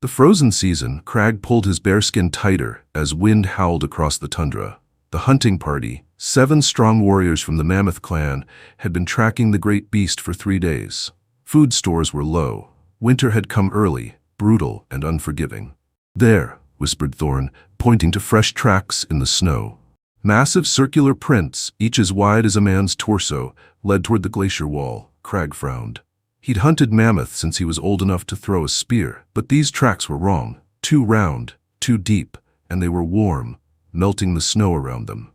The frozen season, Crag pulled his bearskin tighter as wind howled across the tundra. The hunting party, 7 strong warriors from the Mammoth clan, had been tracking the great beast for 3 days. Food stores were low. Winter had come early, brutal and unforgiving. "There," whispered Thorn, pointing to fresh tracks in the snow. Massive circular prints, each as wide as a man's torso, led toward the glacier wall. Crag frowned. He'd hunted mammoth since he was old enough to throw a spear, but these tracks were wrong. Too round, too deep, and they were warm, melting the snow around them.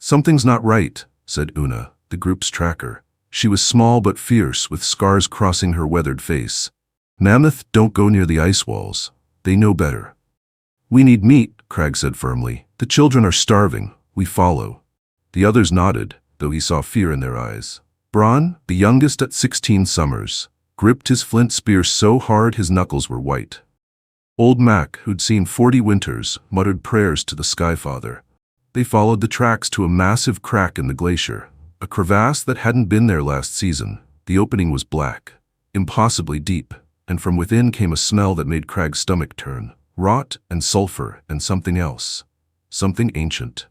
"Something's not right," said Una, the group's tracker. She was small but fierce, with scars crossing her weathered face. "Mammoth don't go near the ice walls. They know better." "We need meat," Crag said firmly. "The children are starving. We follow." The others nodded, though he saw fear in their eyes. Bronn, the youngest at 16 summers, gripped his flint spear so hard his knuckles were white. Old Mac, who'd seen 40 winters, muttered prayers to the Skyfather. They followed the tracks to a massive crack in the glacier, a crevasse that hadn't been there last season. The opening was black, impossibly deep, and from within came a smell that made Crag's stomach turn. Rot and sulfur and something else. Something ancient.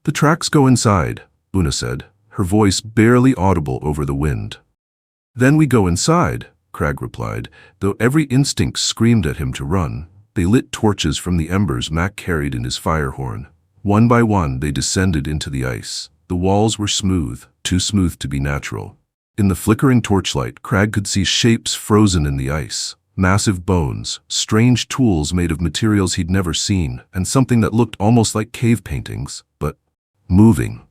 "The tracks go inside," Una said, her voice barely audible over the wind. "Then we go inside," Crag replied, though every instinct screamed at him to run. They lit torches from the embers Mac carried in his fire horn. One by one they descended into the ice. The walls were smooth, too smooth to be natural. In the flickering torchlight, Crag could see shapes frozen in the ice. Massive bones, strange tools made of materials he'd never seen, and something that looked almost like cave paintings, but moving,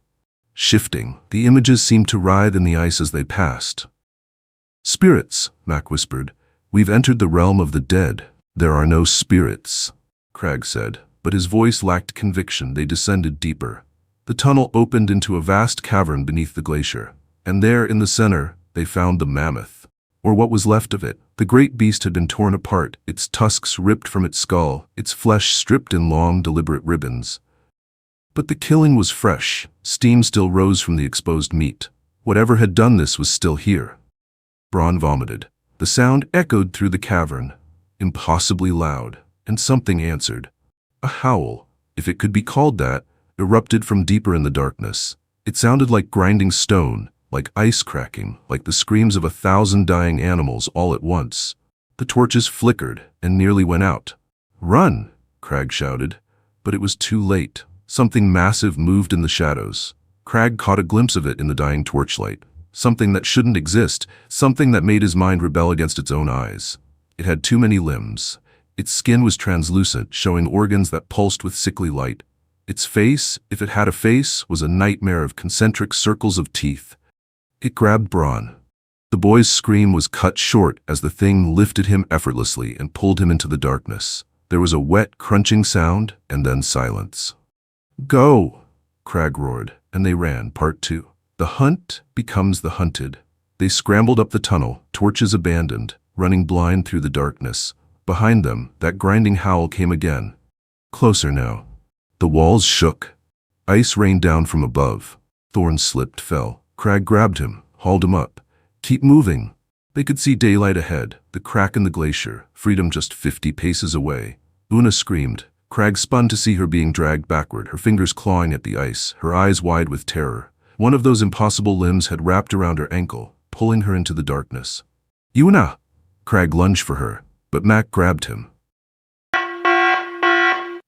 shifting. The images seemed to writhe in the ice as they passed. "Spirits," Mac whispered. "We've entered the realm of the dead." "There are no spirits," Crag said, but his voice lacked conviction. They descended deeper. The tunnel opened into a vast cavern beneath the glacier, and there in the center they found the mammoth, or what was left of it. The great beast had been torn apart, its tusks ripped from its skull, its flesh stripped in long, deliberate ribbons. But the killing was fresh. Steam still rose from the exposed meat. Whatever had done this was still here. Bronn vomited. The sound echoed through the cavern, impossibly loud, and something answered. A howl, if it could be called that, erupted from deeper in the darkness. It sounded like grinding stone, like ice cracking, like the screams of 1,000 dying animals all at once. The torches flickered and nearly went out. "Run!" Crag shouted, but it was too late. Something massive moved in the shadows. Crag caught a glimpse of it in the dying torchlight. Something that shouldn't exist, something that made his mind rebel against its own eyes. It had too many limbs. Its skin was translucent, showing organs that pulsed with sickly light. Its face, if it had a face, was a nightmare of concentric circles of teeth. It grabbed Bronn. The boy's scream was cut short as the thing lifted him effortlessly and pulled him into the darkness. There was a wet, crunching sound, and then silence. "Go!" Crag roared, and they ran. Part 2. The hunt becomes the hunted. They scrambled up the tunnel, torches abandoned, running blind through the darkness. Behind them, that grinding howl came again. Closer now. The walls shook. Ice rained down from above. Thorn slipped, fell. Crag grabbed him, hauled him up. "Keep moving." They could see daylight ahead, the crack in the glacier, freedom just 50 paces away. Una screamed. Crag spun to see her being dragged backward, her fingers clawing at the ice, her eyes wide with terror. One of those impossible limbs had wrapped around her ankle, pulling her into the darkness. "Una!" Crag lunged for her, but Mac grabbed him.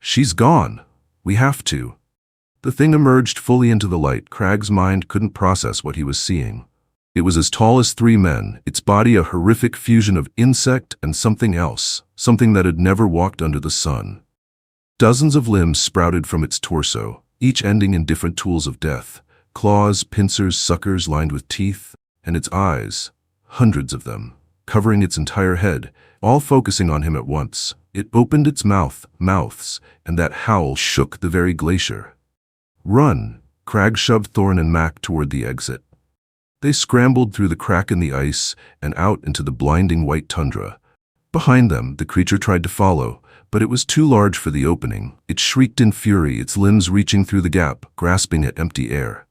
"She's gone. We have to." The thing emerged fully into the light. Crag's mind couldn't process what he was seeing. It was as tall as 3 men, its body a horrific fusion of insect and something else, something that had never walked under the sun. Dozens of limbs sprouted from its torso, each ending in different tools of death. Claws, pincers, suckers lined with teeth, and its eyes, hundreds of them, covering its entire head, all focusing on him at once. It opened its mouths, and that howl shook the very glacier. "Run!" Crag shoved Thorn and Mac toward the exit. They scrambled through the crack in the ice and out into the blinding white tundra. Behind them, the creature tried to follow, but it was too large for the opening. It shrieked in fury, its limbs reaching through the gap, grasping at empty air.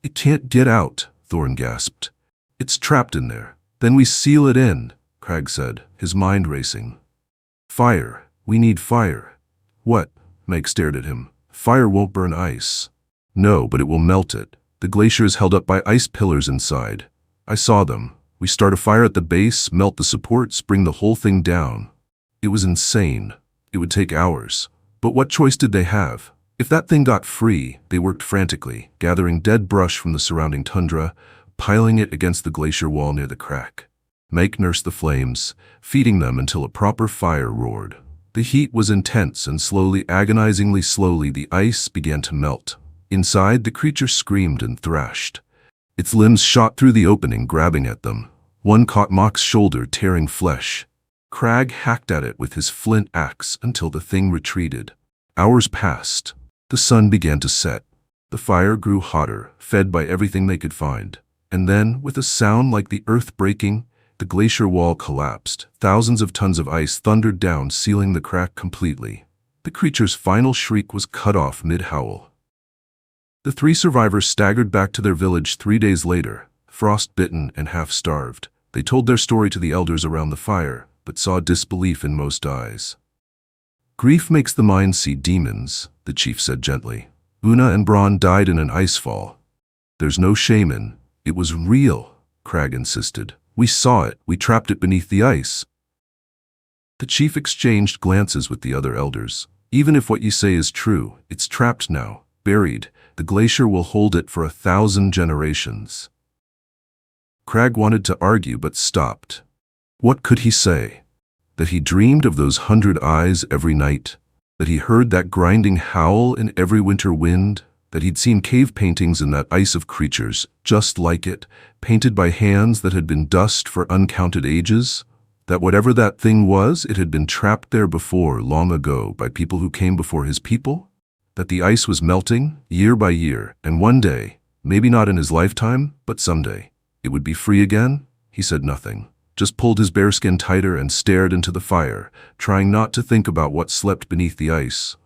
"It can't get out," Thorn gasped. "It's trapped in there." "Then we seal it in," Crag said, his mind racing. Fire. We need fire. What? Meg stared at him. Fire won't burn ice. No, but it will melt it. The glacier is held up by ice pillars inside. I saw them. We start a fire at the base, melt the supports, bring the whole thing down. It was insane. It would take hours. But what choice did they have? If that thing got free, they worked frantically, gathering dead brush from the surrounding tundra, piling it against the glacier wall near the crack. Meg nursed the flames, feeding them until a proper fire roared. The heat was intense and slowly, agonizingly slowly, the ice began to melt. Inside, the creature screamed and thrashed. Its limbs shot through the opening, grabbing at them. One caught Mock's shoulder, tearing flesh. Crag hacked at it with his flint axe until the thing retreated. Hours passed. The sun began to set. The fire grew hotter, fed by everything they could find. And then, with a sound like the earth breaking, the glacier wall collapsed. Thousands of tons of ice thundered down, sealing the crack completely. The creature's final shriek was cut off mid-howl. The three survivors staggered back to their village 3 days later, frost-bitten and half-starved. They told their story to the elders around the fire, but saw disbelief in most eyes. Grief makes the mind see demons, the chief said gently. Una and Braun died in an icefall. There's no shame in. It was real, Crag insisted. We saw it. We trapped it beneath the ice. The chief exchanged glances with the other elders. Even if what you say is true, it's trapped now, buried. The glacier will hold it for 1,000 generations. Crag wanted to argue but stopped. What could he say? That he dreamed of those 100 eyes every night? That he heard that grinding howl in every winter wind? That he'd seen cave paintings in that ice of creatures, just like it, painted by hands that had been dust for uncounted ages? That whatever that thing was, it had been trapped there before, long ago, by people who came before his people? That the ice was melting, year by year, and one day, maybe not in his lifetime, but someday, it would be free again? He said nothing, just pulled his bearskin tighter and stared into the fire, trying not to think about what slept beneath the ice.